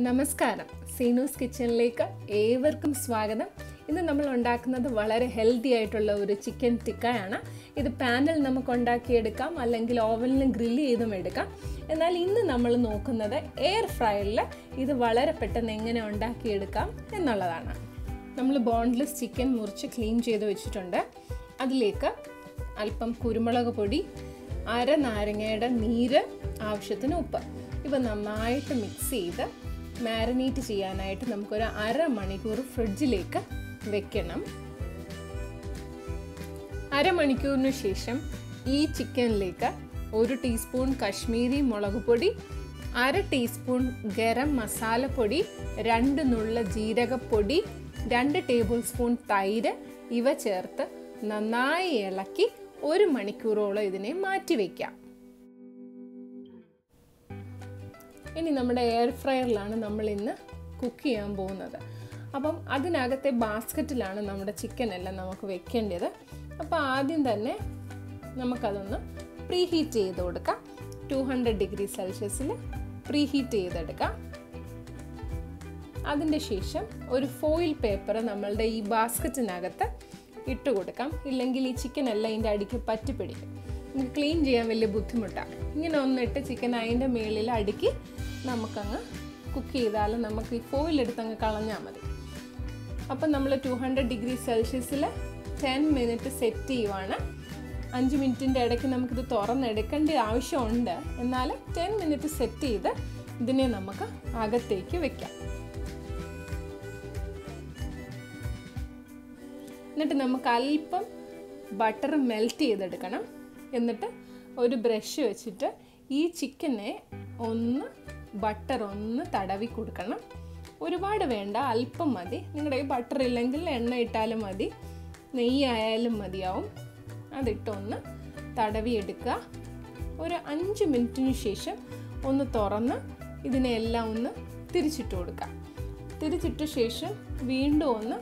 നമസ്കാരം സീനൂസ് കിച്ചണിലേക്ക് ഏവർക്കും സ്വാഗതം. ഇന്ന് നമ്മൾ ഉണ്ടാക്കുന്നത് വളരെ ഹെൽത്തി ആയിട്ടുള്ള ഒരു ചിക്കൻ ടിക്കയാണ്. ഇത് പാനിൽ നമുക്ക് ഉണ്ടാക്കിയെടുക്കാം, അല്ലെങ്കിൽ ഓവനിലും ഗ്രില്ല് ചെയ്തും എടുക്കാം. എന്നാൽ ഇന്ന് നമ്മൾ നോക്കുന്നത് എയർ ഫ്രയറിൽ ഇത് വളരെ പെട്ടെന്ന് എങ്ങനെ ഉണ്ടാക്കിയെടുക്കാം എന്നുള്ളതാണ്. നമ്മൾ ബോൺലെസ് ചിക്കൻ മുറിച്ച് ക്ലീൻ ചെയ്ത് വെച്ചിട്ടുണ്ട്. അതിലേക്ക് അല്പം കുരുമുളക് പൊടി, അര നാരങ്ങയുടെ നീര്, ആവശ്യത്തിന് ഉപ്പ്, ഇവ നന്നായിട്ട് മിക്സ് ചെയ്ത് മാരിനേറ്റ് ചെയ്യാനായിട്ട് നമുക്കൊരു അരമണിക്കൂർ ഫ്രിഡ്ജിലേക്ക് വെക്കണം. അരമണിക്കൂറിന് ശേഷം ഈ ചിക്കനിലേക്ക് 1 ടീസ്പൂൺ കശ്മീരി മുളക് പൊടി, 1/2 ടീസ്പൂൺ ഗരം മസാലപ്പൊടി, 2 നുള്ള ജീരകപ്പൊടി, 2 ടേബിൾ സ്പൂൺ തൈര് ഇവ ചേർത്ത് നന്നായി ഇളക്കി 1 മണിക്കൂറോളം ഇതിനെ മാറ്റി വയ്ക്കാം. ഇനി നമ്മുടെ എയർ ഫ്രയറിലാണ് നമ്മൾ ഇന്ന് കുക്ക് ചെയ്യാൻ പോകുന്നത്. അപ്പം അതിനകത്തെ ബാസ്ക്കറ്റിലാണ് നമ്മുടെ ചിക്കൻ എല്ലാം നമുക്ക് വെക്കേണ്ടത്. അപ്പോൾ ആദ്യം തന്നെ നമുക്കതൊന്ന് പ്രീ ഹീറ്റ് ചെയ്ത് കൊടുക്കാം. 200 ഡിഗ്രി സെൽഷ്യസിൽ പ്രീ ഹീറ്റ് ചെയ്തെടുക്കാം. അതിൻ്റെ ശേഷം ഒരു ഫോയിൽ പേപ്പർ നമ്മളുടെ ഈ ബാസ്ക്കറ്റിനകത്ത് ഇട്ട് കൊടുക്കാം. ഇല്ലെങ്കിൽ ഈ ചിക്കൻ എല്ലാം ഇതിൻ്റെ അടിക്ക് പറ്റിപ്പിടിക്കും. നമുക്ക് ക്ലീൻ ചെയ്യാൻ വലിയ ബുദ്ധിമുട്ടാണ്. ഇങ്ങനെ ഒന്നിട്ട് ചിക്കൻ അതിൻ്റെ മേളിൽ അടുക്കി നമുക്കങ്ങ് കുക്ക് ചെയ്താൽ നമുക്ക് ഈ ഫോയിലെടുത്തങ്ങ് കളഞ്ഞാൽ മതി. അപ്പം നമ്മൾ 200 ഡിഗ്രി സെൽഷ്യസിൽ 10 മിനിറ്റ് സെറ്റ് ചെയ്യുവാണ്. 5 മിനിറ്റിൻ്റെ ഇടയ്ക്ക് നമുക്കിത് തുറന്നെടുക്കേണ്ട ആവശ്യമുണ്ട്. എന്നാൽ 10 മിനിറ്റ് സെറ്റ് ചെയ്ത് ഇതിനെ നമുക്ക് അകത്തേക്ക് വെക്കാം. എന്നിട്ട് നമുക്ക് അല്പം ബട്ടർ മെൽറ്റ് ചെയ്തെടുക്കണം. എന്നിട്ട് ഒരു ബ്രഷ് വെച്ചിട്ട് ഈ ചിക്കനെ ബട്ടർ ഒന്ന് തടവി കൊടുക്കണം. ഒരുപാട് വേണ്ട, അല്പം മതി. നിങ്ങളുടെ ഈ ബട്ടർ ഇല്ലെങ്കിൽ എണ്ണ ഇട്ടാലും മതി, നെയ്യായാലും മതിയാവും. അതിട്ടൊന്ന് തടവി എടുക്കുക. ഒരു 5 മിനിറ്റിന് ശേഷം ഒന്ന് തുറന്ന് ഇതിനെല്ലാം ഒന്ന് തിരിച്ചിട്ട് കൊടുക്കുക. തിരിച്ചിട്ട ശേഷം വീണ്ടും ഒന്ന്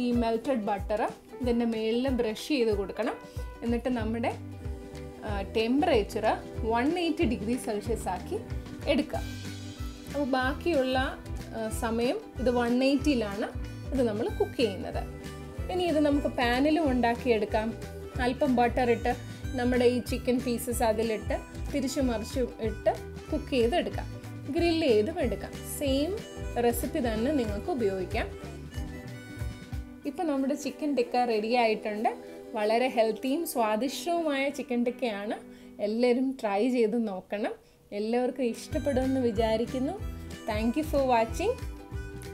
ഈ മെൽറ്റഡ് ബട്ടർ ഇതിൻ്റെ മേളിൽ ബ്രഷ് ചെയ്ത് കൊടുക്കണം. എന്നിട്ട് നമ്മുടെ ടെമ്പറേച്ചർ 180 ഡിഗ്രി സെൽഷ്യസ് ആക്കി എടുക്കുക. അപ്പോൾ ബാക്കിയുള്ള സമയം ഇത് 180ലാണ് ഇത് നമ്മൾ കുക്ക് ചെയ്യുന്നത്. ഇനി ഇത് നമുക്ക് പാനിലും ഉണ്ടാക്കിയെടുക്കാം. അല്പം ബട്ടർ ഇട്ട് നമ്മുടെ ഈ ചിക്കൻ പീസസ് അതിലിട്ട് തിരിച്ചു മറിച്ച് ഇട്ട് കുക്ക് ചെയ്തെടുക്കാം. ഗ്രില്ല് ചെയ്തും എടുക്കാം. സെയിം റെസിപ്പി തന്നെ നിങ്ങൾക്ക് ഉപയോഗിക്കാം. ഇപ്പോൾ നമ്മുടെ ചിക്കൻ ടിക്ക റെഡി ആയിട്ടുണ്ട്. വളരെ ഹെൽത്തിയും സ്വാദിഷ്ടവുമായ ചിക്കൻ ടിക്കയാണ്. എല്ലാവരും ട്രൈ ചെയ്ത് നോക്കണം. എല്ലാവർക്കും ഇഷ്ടപ്പെടുമെന്ന് വിചാരിക്കുന്നു. Thank you for watching.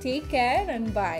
Take care and by.